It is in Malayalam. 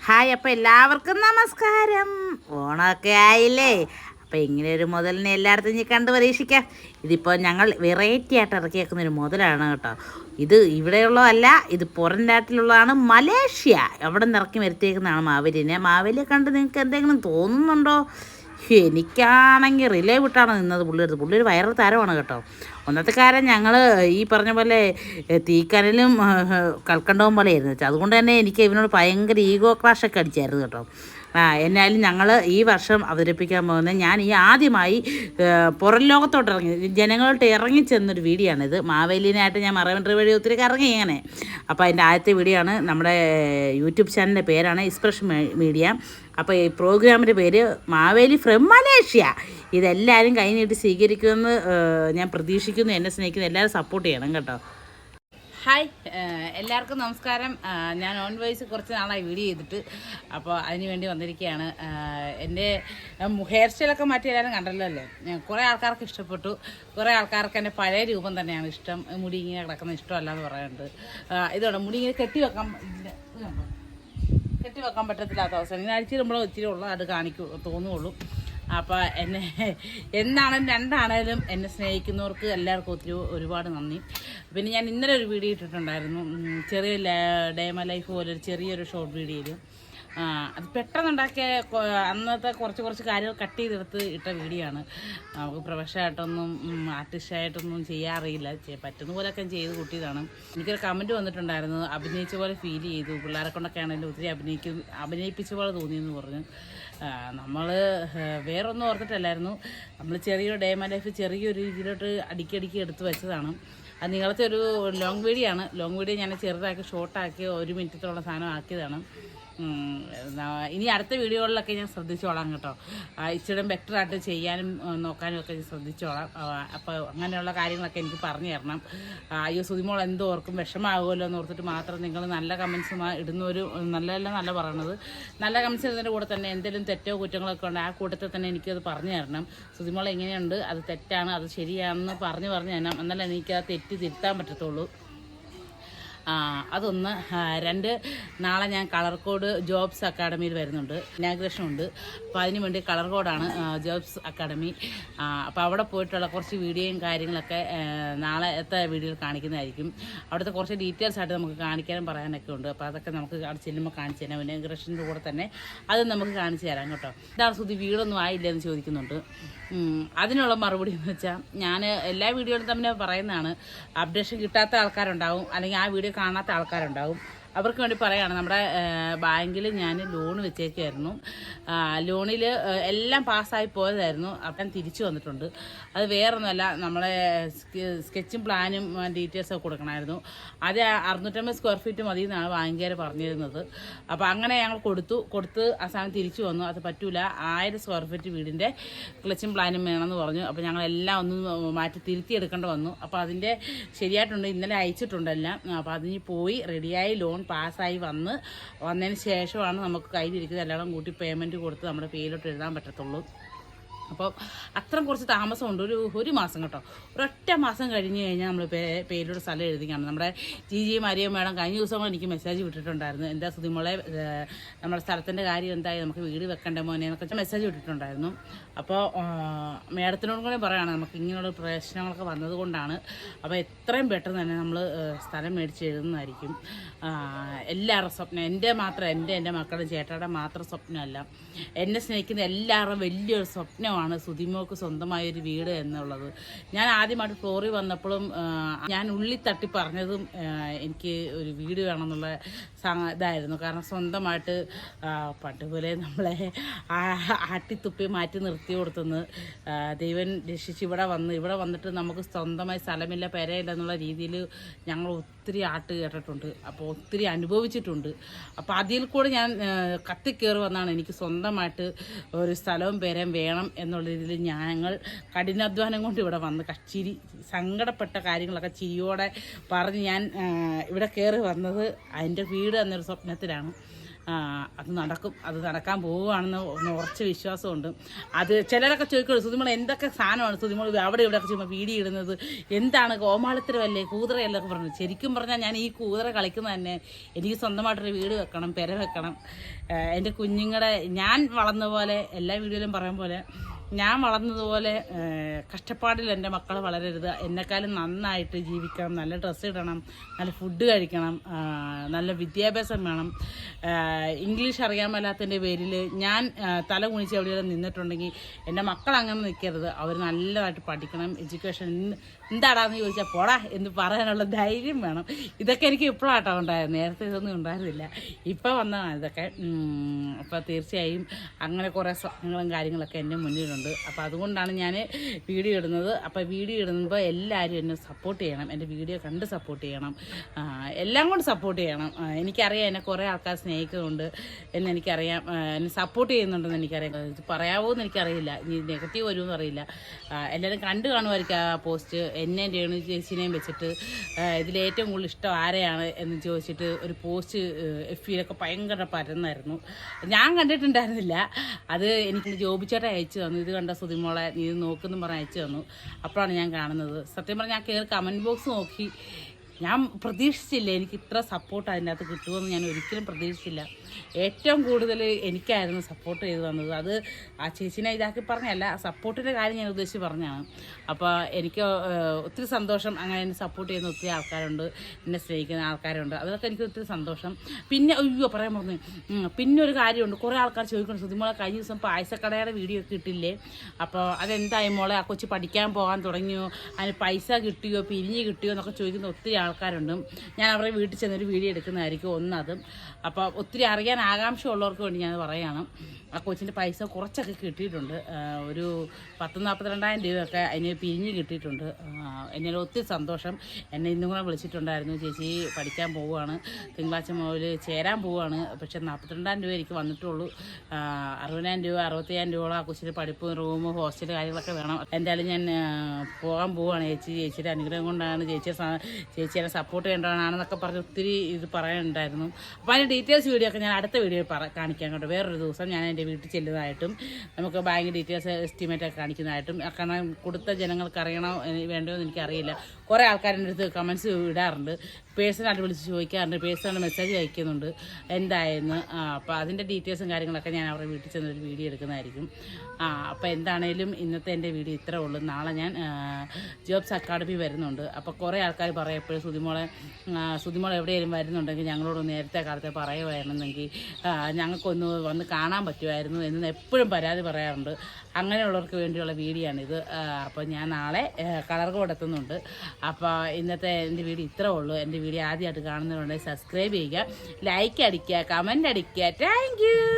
ഹായ്, അപ്പോൾ എല്ലാവർക്കും നമസ്കാരം. ഓണമൊക്കെ ആയില്ലേ? അപ്പോൾ ഇങ്ങനെ ഒരു മുതലിനെ എല്ലായിടത്തും ഇനി കണ്ട് പരീക്ഷിക്കാം. ഇതിപ്പോൾ ഞങ്ങൾ വെറൈറ്റി ആയിട്ട് ഇറക്കി വെക്കുന്നൊരു മുതലാണ് കേട്ടോ. ഇത് ഇവിടെയുള്ളതല്ല, ഇത് പുറം നാട്ടിലുള്ളതാണ്. മലേഷ്യ അവിടെ നിന്ന് ഇറക്കി വരുത്തിയേക്കുന്നതാണ് മാവേലിനെ. മാവേലിയെ കണ്ട് നിങ്ങൾക്ക് എന്തെങ്കിലും തോന്നുന്നുണ്ടോ? എനിക്കാണെങ്കിൽ റിലേ വിട്ടാണ് നിന്നത് പുള്ളി ഒരു വൈറൽ താരമാണ് കേട്ടോ. ഒന്നത്തെ കാര്യം ഞങ്ങൾ ഈ പറഞ്ഞ പോലെ തീക്കനലും കൽക്കണ്ടവും പോലെ ആയിരുന്നു വെച്ചാൽ, അതുകൊണ്ട് തന്നെ എനിക്ക് ഇവനോട് ഭയങ്കര ഈഗോ ക്ലാഷൊക്കെ അടിച്ചായിരുന്നു കേട്ടോ. എന്നാലും ഞങ്ങൾ ഈ വർഷം അവതരിപ്പിക്കാൻ പോകുന്നത്, ഞാൻ ഈ ആദ്യമായി പുറം ലോകത്തോട്ട് ഇറങ്ങി ജനങ്ങളോട്ട് ഇറങ്ങി ചെന്നൊരു വീഡിയോ ആണിത്. മാവേലിനായിട്ട് ഞാൻ മറവൻട്രി വഴി ഒത്തിരി ഇറങ്ങി ഇങ്ങനെ. അപ്പോൾ അതിൻ്റെ ആദ്യത്തെ വീഡിയോ ആണ്. നമ്മുടെ യൂട്യൂബ് ചാനലിൻ്റെ പേരാണ് ഇൻസ്പിറേഷൻ മീഡിയ. അപ്പോൾ ഈ പ്രോഗ്രാമിൻ്റെ പേര് മാവേലി ഫ്രം മലേഷ്യ. ഇതെല്ലാവരും കൈ നീട്ടി സ്വീകരിക്കുമെന്ന് ഞാൻ പ്രതീക്ഷിക്കുന്നു. എന്നെ സ്നേഹിക്കുന്ന എല്ലാവരും സപ്പോർട്ട് ചെയ്യണം കേട്ടോ. ഹായ്, എല്ലാവർക്കും നമസ്കാരം. ഞാൻ ഓൺ വോയിസ് കുറച്ച് നാളായി വീഡിയോ ചെയ്തിട്ട്, അപ്പോൾ അതിന് വേണ്ടി വന്നിരിക്കുകയാണ്. എൻ്റെ ഹെയർ സ്റ്റൈലൊക്കെ മാറ്റി എല്ലാവരും കണ്ടല്ലോ അല്ലേ? കുറേ ആൾക്കാർക്ക് ഇഷ്ടപ്പെട്ടു, കുറേ ആൾക്കാർക്ക് എൻ്റെ പഴയ രൂപം തന്നെയാണ് ഇഷ്ടം. മുടി ഇങ്ങനെ കിടക്കുന്ന ഇഷ്ടമല്ല എന്ന് പറയുന്നുണ്ട്. ഇതോടെ മുടി ഇങ്ങനെ കെട്ടി വെക്കാൻ പറ്റത്തില്ലാത്ത അവസ്ഥ. ഇങ്ങനെ അടിച്ചിടുമ്പോഴും ഇച്ചിരി ഉള്ളൂ അത് തോന്നുള്ളൂ. അപ്പോൾ എന്നെ എന്താണേലും രണ്ടാണേലും എന്നെ സ്നേഹിക്കുന്നവർക്ക് എല്ലാവർക്കും ഒരുപാട് നന്ദി. പിന്നെ ഞാൻ ഇന്നലെ ഒരു വീഡിയോ ഇട്ടിട്ടുണ്ടായിരുന്നു, ചെറിയ ഡേ മൈ ലൈഫ് പോലെ ഒരു ചെറിയൊരു ഷോർട്ട് വീഡിയോയിൽ. അത് പെട്ടെന്നുണ്ടാക്കിയ അന്നത്തെ കുറച്ച് കാര്യങ്ങൾ കട്ട് ചെയ്തെടുത്ത് ഇട്ട വീഡിയോ ആണ്. നമുക്ക് പ്രൊഫഷനായിട്ടൊന്നും ആർട്ടിസ്റ്റായിട്ടൊന്നും ചെയ്യാറിയില്ല, പറ്റുന്ന പോലെയൊക്കെ ചെയ്ത് കൂട്ടിയതാണ്. എനിക്കൊരു കമൻറ്റ് വന്നിട്ടുണ്ടായിരുന്നു, അഭിനയിച്ച പോലെ ഫീൽ ചെയ്തു, പിള്ളേരെ കൊണ്ടൊക്കെ ആണെങ്കിലും ഒത്തിരി അഭിനയിപ്പിച്ച പോലെ തോന്നിയെന്ന് പറഞ്ഞു. നമ്മൾ വേറൊന്നും ഓർത്തിട്ടല്ലായിരുന്നു, നമ്മൾ ചെറിയൊരു ഡേ മൈ ലൈഫ് ചെറിയൊരു രീതിയിലോട്ട് അടുക്കി എടുത്ത് വെച്ചതാണ്. അത് നിങ്ങളത്തെ ഒരു ലോങ് വീഡിയോ ആണ്. ലോങ് വീഡിയോ ഞാൻ ചെറുതാക്കി ഷോർട്ടാക്കി 1 മിനിറ്റത്തോളം സാധനം ആക്കിയതാണ്. ഇനി അടുത്ത വീഡിയോകളിലൊക്കെ ഞാൻ ശ്രദ്ധിച്ചോളാം കേട്ടോ. ഇച്ചിരി ബെറ്ററായിട്ട് ചെയ്യാനും നോക്കാനും ഒക്കെ ശ്രദ്ധിച്ചോളാം. അപ്പോൾ അങ്ങനെയുള്ള കാര്യങ്ങളൊക്കെ എനിക്ക് പറഞ്ഞു തരണം. അയ്യോ സുതിമോൾ എന്തോ ഓർക്കും വിഷമാകുമല്ലോ എന്ന് ഓർത്തിട്ട് മാത്രം നിങ്ങൾ നല്ല കമൻസ് ഇടുന്നവർ നല്ല പറയണത്. നല്ല കമൻസ് ഇടുന്നതിൻ്റെ കൂടെ തന്നെ എന്തെങ്കിലും തെറ്റോ കുറ്റങ്ങളൊക്കെ ഉണ്ട്, ആ കൂട്ടത്തിൽ തന്നെ എനിക്കത് പറഞ്ഞു തരണം. സുതിമോൾ എങ്ങനെയുണ്ട്, അത് തെറ്റാണ്, അത് ശരിയാണെന്ന് പറഞ്ഞു തരണം. എന്നാലേ എനിക്ക് ആ തെറ്റ് തിരുത്താൻ പറ്റത്തുള്ളൂ. അതൊന്ന്. 2, നാളെ ഞാൻ കളർ കോഡ് ജോബ്സ് അക്കാഡമിയിൽ വരുന്നുണ്ട്, ഇനാഗ്രേഷൻ ഉണ്ട്. അപ്പോൾ അതിന് വേണ്ടി കളർ കോഡാണ് ജോബ്സ് അക്കാഡമി. അപ്പോൾ അവിടെ പോയിട്ടുള്ള കുറച്ച് വീഡിയോയും കാര്യങ്ങളൊക്കെ നാളത്തെ വീഡിയോയിൽ കാണിക്കുന്നതായിരിക്കും. അവിടുത്തെ കുറച്ച് ഡീറ്റെയിൽസ് ആയിട്ട് നമുക്ക് കാണിക്കാനും പറയാനൊക്കെ ഉണ്ട്. അപ്പോൾ അതൊക്കെ നമുക്ക് അവിടെ ചെല്ലുമ്പോൾ കാണിച്ചു തരാം. ഇനാഗ്രേഷൻ്റെ കൂടെ തന്നെ അത് നമുക്ക് കാണിച്ചു തരാം കേട്ടോ. ഇതാണ് സുധി, വീടൊന്നും ആയില്ല എന്ന് ചോദിക്കുന്നുണ്ട്. അതിനുള്ള മറുപടി എന്ന് വെച്ചാൽ, ഞാൻ എല്ലാ വീഡിയോയിലും തന്നെ പറയുന്നതാണ്, അപ്ഡേഷൻ കിട്ടാത്ത ആൾക്കാരുണ്ടാവും, അല്ലെങ്കിൽ ആ വീഡിയോ കാണാത്ത ആൾക്കാരുണ്ടാവും. അവർക്ക് വേണ്ടി പറയുകയാണ്, നമ്മുടെ ബാങ്കിൽ ഞാൻ ലോൺ വെച്ചേക്കായിരുന്നു. ലോണിൽ എല്ലാം പാസ്സായി പോയതായിരുന്നു. അപ്പം തിരിച്ചു വന്നിട്ടുണ്ട്. അത് വേറൊന്നുമല്ല, നമ്മളെ സ്കെച്ചും പ്ലാനും ഡീറ്റെയിൽസൊക്കെ കൊടുക്കണമായിരുന്നു. അത് 650 സ്ക്വയർ ഫീറ്റ് മതി എന്നാണ് ബാങ്കുകാർ പറഞ്ഞിരുന്നത്. അപ്പോൾ അങ്ങനെ ഞങ്ങൾ കൊടുത്ത് ആ സാധനം തിരിച്ചു വന്നു. അത് പറ്റൂല, 1000 സ്ക്വയർ ഫീറ്റ് വീടിൻ്റെ ക്ലച്ചും പ്ലാനും വേണമെന്ന് പറഞ്ഞു. അപ്പോൾ ഞങ്ങളെല്ലാം ഒന്ന് മാറ്റി തിരുത്തിയെടുക്കേണ്ടി വന്നു. അപ്പോൾ അതിൻ്റെ ശരിയായിട്ടുണ്ട്, ഇന്നലെ അയച്ചിട്ടുണ്ടെല്ലാം. അപ്പോൾ അതിന് പോയി റെഡിയായി ലോൺ പാസ്സായി വന്നതിന് ശേഷമാണ് നമുക്ക് കയ്യിലിരിക്കുന്നത് എല്ലാം കൂട്ടി പേയ്മെൻറ്റ് കൊടുത്ത് നമ്മുടെ പേരിലോട്ട് എഴുതാൻ പറ്റത്തുള്ളൂ. അപ്പോൾ അത്രയും കുറച്ച് താമസമുണ്ട്, ഒരു മാസം കേട്ടോ. ഒരൊറ്റ മാസം കഴിഞ്ഞ് കഴിഞ്ഞാൽ നമ്മൾ പേരിലൂടെ സ്ഥലം എഴുതിക്കാണ്. നമ്മുടെ മാരിയോ മേഡം കഴിഞ്ഞ ദിവസം എനിക്ക് മെസ്സേജ് വിട്ടിട്ടുണ്ടായിരുന്നു, എന്താ സുധിമോളെ നമ്മുടെ സ്ഥലത്തിൻ്റെ കാര്യം എന്തായി, നമുക്ക് വീട് വെക്കണ്ടേ മോനെ എന്നൊക്കെ മെസ്സേജ് വിട്ടിട്ടുണ്ടായിരുന്നു. അപ്പോൾ മേഡത്തിനോടും കൂടെ പറയുകയാണ്, നമുക്ക് ഇങ്ങനെയുള്ള പ്രശ്നങ്ങളൊക്കെ വന്നതുകൊണ്ടാണ്. അപ്പോൾ എത്രയും പെട്ടെന്ന് തന്നെ നമ്മൾ സ്ഥലം മേടിച്ച് എഴുതുന്നതായിരിക്കും. എല്ലാവരുടെ സ്വപ്നം, എൻ്റെ മക്കളുടെ ചേട്ടയുടെ മാത്രം സ്വപ്നമല്ല, എന്നെ സ്നേഹിക്കുന്ന എല്ലാവരുടെയും വലിയൊരു സ്വപ്നമാണ് സുധിമോൾക്ക് സ്വന്തമായൊരു വീട് എന്നുള്ളത്. ഞാൻ ആദ്യമായിട്ട് ഫ്ലോറിൽ വന്നപ്പോഴും ഞാൻ ഉള്ളിൽ തട്ടി പറഞ്ഞതും എനിക്ക് ഒരു വീട് വേണമെന്നുള്ള ഇതായിരുന്നു. കാരണം സ്വന്തമായിട്ട് പണ്ടുപോലെ നമ്മളെ ആട്ടിത്തുപ്പി മാറ്റി നിർത്തി കൊടുത്തുനിന്ന് ദൈവം രക്ഷിച്ച് ഇവിടെ വന്നിട്ട് നമുക്ക് സ്വന്തമായി സ്ഥലമില്ല, പെരയില്ല എന്നുള്ള രീതിയിൽ ഞങ്ങൾ ഒത്തിരി ആട്ട് കേട്ടിട്ടുണ്ട്. അപ്പോൾ ഒത്തിരി അനുഭവിച്ചിട്ടുണ്ട്. അപ്പോൾ അതിൽ കൂടെ ഞാൻ കത്തിക്കയറി വന്നാണ് എനിക്ക് സ്വന്തമായിട്ട് ഒരു സ്ഥലവും പേരയും വേണം എന്നുള്ള രീതിയിൽ ഞങ്ങൾ കഠിനാധ്വാനം കൊണ്ട് ഇവിടെ വന്ന് സങ്കടപ്പെട്ട കാര്യങ്ങളൊക്കെ ചിരിയോടെ പറഞ്ഞ് ഞാൻ ഇവിടെ കയറി വന്നത് അതിൻ്റെ വീട് എന്നൊരു സ്വപ്നത്തിലാണ്. അത് നടക്കും, അത് നടക്കാൻ പോവുകയാണെന്ന് ഉറച്ച വിശ്വാസമുണ്ട്. അത് ചിലരൊക്കെ ചോദിക്കുള്ളൂ, സുതിമോൾ എന്തൊക്കെ സാധനമാണ് സുതിമോൾ അവിടെ ഇവിടെയൊക്കെ ചുമ്മാ വീഡിയോ ഇടുന്നത്, എന്താണ് കോമാളിത്തരമല്ലേ, കൂതറയല്ലേ ഒക്കെ പറഞ്ഞു. ശരിക്കും പറഞ്ഞാൽ ഞാൻ ഈ കൂതറ കളിക്കുന്നത് തന്നെ എനിക്ക് സ്വന്തമായിട്ടൊരു വീട് വെക്കണം, പെര വെക്കണം, എൻ്റെ കുഞ്ഞുങ്ങളുടെ ഞാൻ വളർന്ന പോലെ എല്ലാ വീഡിയോയിലും പറയും പോലെ ഞാൻ വളർന്നതുപോലെ കഷ്ടപ്പാടിൽ എൻ്റെ മക്കൾ വളരരുത്, എന്നെക്കാളും നന്നായിട്ട് ജീവിക്കണം, നല്ല ഡ്രസ്സ് ഇടണം, നല്ല ഫുഡ് കഴിക്കണം, നല്ല വിദ്യാഭ്യാസം വേണം. ഇംഗ്ലീഷ് അറിയാൻ മേലാത്തതിൻ്റെ പേരിൽ ഞാൻ തല കുണിച്ച് എവിടെയെങ്കിലും നിന്നിട്ടുണ്ടെങ്കിൽ എൻ്റെ മക്കൾ അങ്ങനെ നിൽക്കരുത്, അവർ നല്ലതായിട്ട് പഠിക്കണം, എഡ്യൂക്കേഷൻ എന്താടാന്ന് ചോദിച്ചാൽ പോടാ എന്ന് പറയാനുള്ള ധൈര്യം വേണം. ഇതൊക്കെ എനിക്ക് ഇപ്പോഴാട്ടോ ഉണ്ടായത്, നേരത്തെ ഇതൊന്നും ഉണ്ടായിരുന്നില്ല, ഇപ്പോൾ വന്നതാണ് ഇതൊക്കെ. അപ്പോൾ തീർച്ചയായും അങ്ങനെ കുറേ സ്വപ്നങ്ങളും കാര്യങ്ങളൊക്കെ എൻ്റെ മുന്നിലുണ്ട്. അപ്പോൾ അതുകൊണ്ടാണ് ഞാൻ വീഡിയോ ഇടുന്നത്. അപ്പോൾ വീഡിയോ ഇടുമ്പോൾ എല്ലാവരും എന്നെ സപ്പോർട്ട് ചെയ്യണം, എൻ്റെ വീഡിയോ കണ്ട് സപ്പോർട്ട് ചെയ്യണം, എല്ലാം കൊണ്ട് സപ്പോർട്ട് ചെയ്യണം. എനിക്കറിയാം എന്നെ കുറേ ആൾക്കാർ സ്നേഹിക്കുന്നുണ്ട് എന്നെനിക്കറിയാം, എന്നെ സപ്പോർട്ട് ചെയ്യുന്നുണ്ടെന്ന് എനിക്കറിയാം. ഇത് പറയാവോ എന്ന് എനിക്കറിയില്ല, ഇനി നെഗറ്റീവ് വരുമെന്ന് അറിയില്ല. എല്ലാവരും കണ്ടു കാണുമായിരിക്കും ആ പോസ്റ്റ്. എന്നെ രേണു ചേച്ചിനെയും വെച്ചിട്ട് ഇതിലേറ്റവും കൂടുതൽ ഇഷ്ടം ആരെയാണ് എന്ന് ചോദിച്ചിട്ട് ഒരു പോസ്റ്റ് FB-യിലൊക്കെ ഭയങ്കര പരന്നായിരുന്നു. ഞാൻ കണ്ടിട്ടുണ്ടായിരുന്നില്ല, അത് എനിക്ക് ജോബിച്ചേട്ടൻ അയച്ചു തന്നു. ഇത് കണ്ട സുതിമോളെ നീ ഇത് നോക്കുന്നും പറഞ്ഞ് അയച്ചു തന്നു. അപ്പോഴാണ് ഞാൻ കാണുന്നത്. സത്യം പറഞ്ഞാൽ ഞാൻ കയറി കമൻറ്റ് ബോക്സ് നോക്കി, ഞാൻ പ്രതീക്ഷിച്ചില്ല എനിക്ക് ഇത്ര സപ്പോർട്ട് അതിൻ്റെ അകത്ത് കിട്ടുമെന്ന് ഞാൻ ഒരിക്കലും പ്രതീക്ഷിച്ചില്ല. ഏറ്റവും കൂടുതൽ എനിക്കായിരുന്നു സപ്പോർട്ട് ചെയ്ത് തന്നത്. അത് ആ ചേച്ചീനെ ഇതാക്കി പറഞ്ഞല്ല, സപ്പോർട്ടിൻ്റെ കാര്യം ഞാൻ ഉദ്ദേശിച്ച് പറഞ്ഞാണ്. അപ്പോൾ എനിക്ക് ഒത്തിരി സന്തോഷം, അങ്ങനെ എന്നെ സപ്പോർട്ട് ചെയ്യുന്ന ഒത്തിരി ആൾക്കാരുണ്ട്, എന്നെ സ്നേഹിക്കുന്ന ആൾക്കാരുണ്ട്, അതൊക്കെ എനിക്ക് ഒത്തിരി സന്തോഷം. പിന്നെ പറയാൻ പറഞ്ഞു, പിന്നെ ഒരു കാര്യമുണ്ട്, കുറേ ആൾക്കാർ ചോദിക്കണം സുതിമോളെ കഴിഞ്ഞ ദിവസം പായസക്കടയുടെ വീഡിയോ ഒക്കെ ഇട്ടില്ലേ, അപ്പോൾ അതെന്തായി മോളെ, ആ കൊച്ച് പഠിക്കാൻ പോകാൻ തുടങ്ങിയോ, അതിന് പൈസ കിട്ടിയോ, പിരിഞ്ഞ് കിട്ടിയോ എന്നൊക്കെ ചോദിക്കുന്ന ഒത്തിരി ആൾക്കാരുണ്ട്. ഞാൻ അവരുടെ വീട്ടിൽ ചെന്നൊരു വീഡിയോ എടുക്കുന്നതായിരിക്കും ഒന്നതും. അപ്പോൾ ഒത്തിരി അറിയാൻ ആകാംക്ഷ ഉള്ളവർക്ക് വേണ്ടി ഞാൻ പറയുകയാണ്. ആ കൊച്ചിൻ്റെ പൈസ കുറച്ചൊക്കെ കിട്ടിയിട്ടുണ്ട്, ഒരു 10,42,000 രൂപയൊക്കെ അതിന് പിരിഞ്ഞ് കിട്ടിയിട്ടുണ്ട്. എന്നോട് ഒത്തിരി സന്തോഷം. എന്നെ ഇന്നും കൂടെ വിളിച്ചിട്ടുണ്ടായിരുന്നു, ചേച്ചി പഠിക്കാൻ പോവുകയാണ്, തിങ്കളാഴ്ച മുതൽ ചേരാൻ പോവുകയാണ്, പക്ഷേ 42,000 രൂപ എനിക്ക് വന്നിട്ടുള്ളൂ. 60,000 രൂപ 65,000 രൂപ ആ കൊച്ചിൻ്റെ പഠിപ്പ്, റൂം, ഹോസ്റ്റൽ കാര്യങ്ങളൊക്കെ വേണം. എന്തായാലും ഞാൻ പോകാൻ പോവുകയാണ്. ചേച്ചിയുടെ അനുഗ്രഹം കൊണ്ടാണ്, ചേച്ചിയെ സപ്പോർട്ട് ചെയ്യേണ്ടതാണെന്നൊക്കെ പറഞ്ഞ് ഒത്തിരി ഇത് പറയാനുണ്ടായിരുന്നു. അപ്പോൾ അതിൻ്റെ ഡീറ്റെയിൽസ് വീഡിയോ ഒക്കെ ഞാൻ അടുത്ത വീഡിയോ കാണിക്കാൻ കേട്ടോ. വേറൊരു ദിവസം ഞാൻ എൻ്റെ വീട്ടിൽ ചെല്ലുന്നതായിട്ടും നമുക്ക് ബാങ്ക് ഡീറ്റെയിൽസ് എസ്റ്റിമേറ്റ് ഒക്കെ കാണിക്കുന്നതായിട്ടും. കാരണം കൊടുത്ത ജനങ്ങൾക്ക് അറിയണോ വേണ്ടോ എന്ന് എനിക്കറിയില്ല. കുറേ ആൾക്കാരുടെ അടുത്ത് കമൻസ് ഇടാറുണ്ട്, പേഴ്സണലായിട്ട് വിളിച്ച് ചോദിക്കാറുണ്ട്, പേഴ്സണൽ മെസ്സേജ് അയക്കുന്നുണ്ട് എന്തായെന്ന്. അപ്പോൾ അതിൻ്റെ ഡീറ്റെയിൽസും കാര്യങ്ങളൊക്കെ ഞാൻ അവരുടെ വീട്ടിൽ ചെന്നൊരു വീഡിയോ എടുക്കുന്നതായിരിക്കും. അപ്പോൾ എന്താണേലും ഇന്നത്തെ എൻ്റെ വീഡിയോ ഇത്രേ ഉള്ളൂ. നാളെ ഞാൻ ജോബ്സ് അക്കാഡമി വരുന്നുണ്ട്. അപ്പോൾ കുറേ ആൾക്കാർ പറയും എപ്പോഴും സുതിമോളെ എവിടെയെങ്കിലും വരുന്നുണ്ടെങ്കിൽ ഞങ്ങളോട് നേരത്തെ കാലത്തെ പറയുമായിരുന്നെങ്കിൽ ഞങ്ങൾക്കൊന്ന് വന്ന് കാണാൻ പറ്റുമായിരുന്നു എന്ന് എപ്പോഴും പരാതി പറയാറുണ്ട്. അങ്ങനെയുള്ളവർക്ക് വേണ്ടിയുള്ള വീഡിയോ ആണിത്. അപ്പോൾ ഞാൻ നാളെ കളർകോട് എത്തുന്നുണ്ട്. അപ്പോൾ ഇന്നത്തെ എൻ്റെ വീഡിയോ ഇത്രേ ഉള്ളൂ. എൻ്റെ വീഡിയോ ആദ്യമായിട്ട് കാണുന്നവരുണ്ടെങ്കിൽ സബ്സ്ക്രൈബ് ചെയ്യുക, ലൈക്ക് അടിക്കുക, കമൻറ്റ് അടിക്കുക. Thank you.